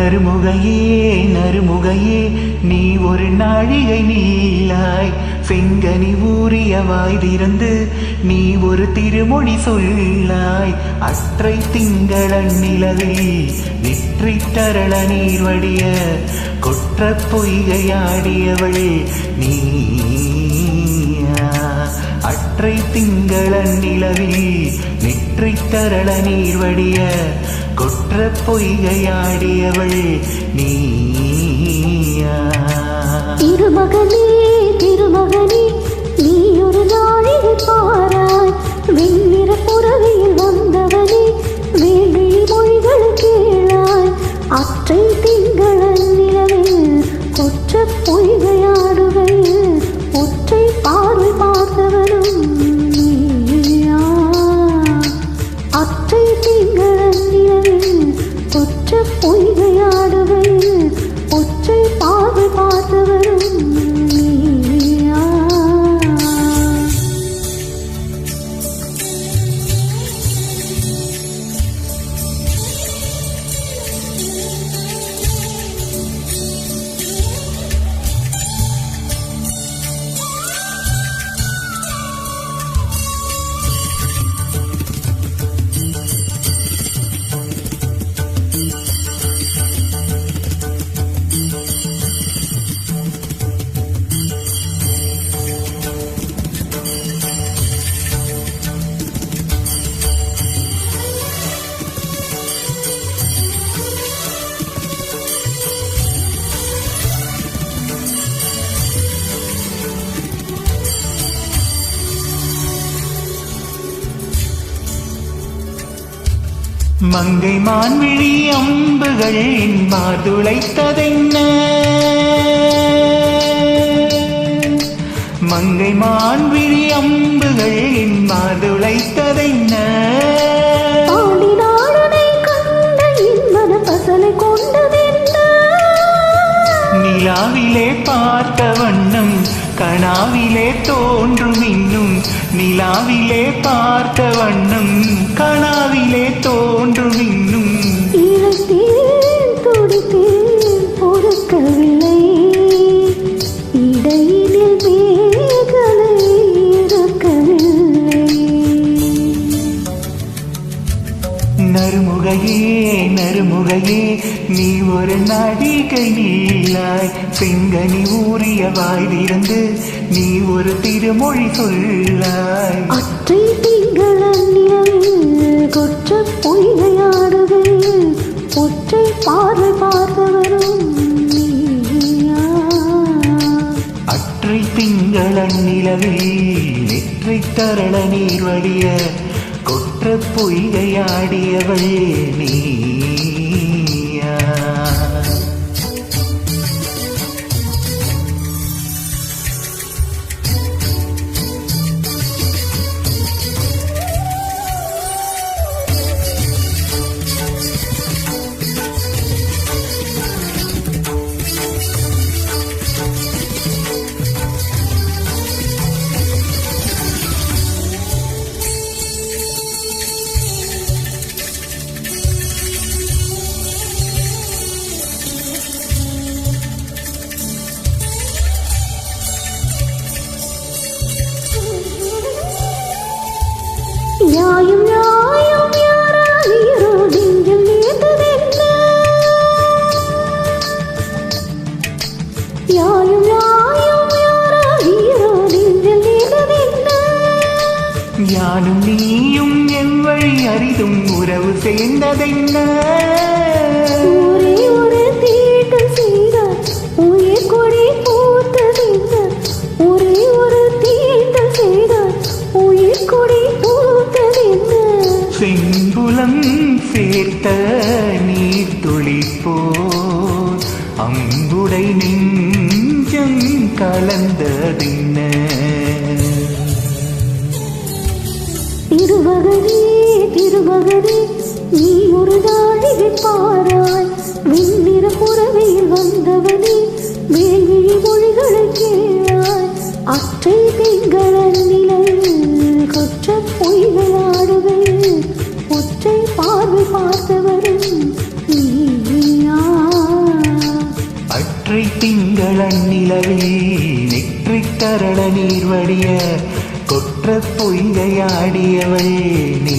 நறுமுகையே நறுமுகையே நீ ஒரு நாழிகை நீலாய் செங்கனி ஊறிய வாய் திறந்து நீ ஒரு திருமொழி சொல்லாய் அற்றை திங்களன் நிலவில் நெற்றி தரள நீர் வடிய கொற்ற பொய்கையாடியவள் நீ அற்றை திங்களன் நிலவில் நெற்றி தரள நீர் வடிய கொற்ற பொய்கையாடியவள் நீயா. திருமகனே திருமகனே நீ ஒரு நாழிகை பாராய் வெண்ணிற புறவையில் வந்தவனே வேள்வி மொழிகள் கேளாய் அற்றை திங்களன் நிலவில் கொற்ற பொய்கையாடுகையில் ஒற்றை பார்வை பார்த்தவனும் நீயா. அற்றை திங்களன் நிலவில் கொற்ற பொய்கையாடுகையில் ஒற்றை பார்வை பார்த்தவரும் நீயா. மங்கை மான்விழி அம்புகள் மாதுளைத்ததென்ன மங்கை மான்விழி அம்புகள் மாதுளைத்ததென்ன நிலாவிலே பார்த்த வண்ணம் கனாவிலே தோன்றும் இன்னும் நிலாவிலே பார்த்த வண்ணம் கனாவிலே தோன்றும் இன்னும் பொறுக்கவில்லை இடையினில் வேகலை இருக்கவில்லை. நறுமுகையே நறுமுகையே நீ ஒரு நாழிகை நீலாய் செங்கனி ஊறிய வாய் திறந்து நீ ஒரு திருமொழி சொல்லாய் அற்றை திங்களன் நிலவில் கொற்ற பொய்கையாடுகையில் ஒற்றை பார்வை பார்த்தவரும் நீயா. அற்றை திங்களன் நிலவில் நெற்றி தரள நீர் வடிய கொற்ற பொய்கையாடியவள் நீயா. நியாயம் நியாயம் யாராயிரோ நெஞ்சில் நேர்ந்ததென்ன நியாயம் நியாயம் யாராயிரோ நெஞ்சில் நேர்ந்ததென்ன யானும் நீயும் என் வழி அரிதும் உறவு சேர்ந்ததென்ன ஒரே ஒரு தீட்டம் செய்தார் உயிர் கொடி பூத்ததென்ன ஒரே ஒரு தீட்டம் செய்தார் உயிர் கொடி பூத்ததென்ன செம்புலம் சேர்த்த நீர் துளிப்போர் அம்புடை நெஞ்சம் கலந்ததென்ன திருமகனே திருமகனே நீ ஒரு நாழிகை பாராய் வெண்ணிற புறவையில் வந்தவனே வேள்வி மொழிகளை கேளாய் அற்றை திங்களன் நிலையில் கொற்ற பொய்கையாடுகையில் ஒற்றை பார்வை பார்த்தவரும் நீயா. திங்களன் நிலவில் நெற்றிக் கரள நீர் வடிய கொற்ற பொய்கையாடியவள் நீ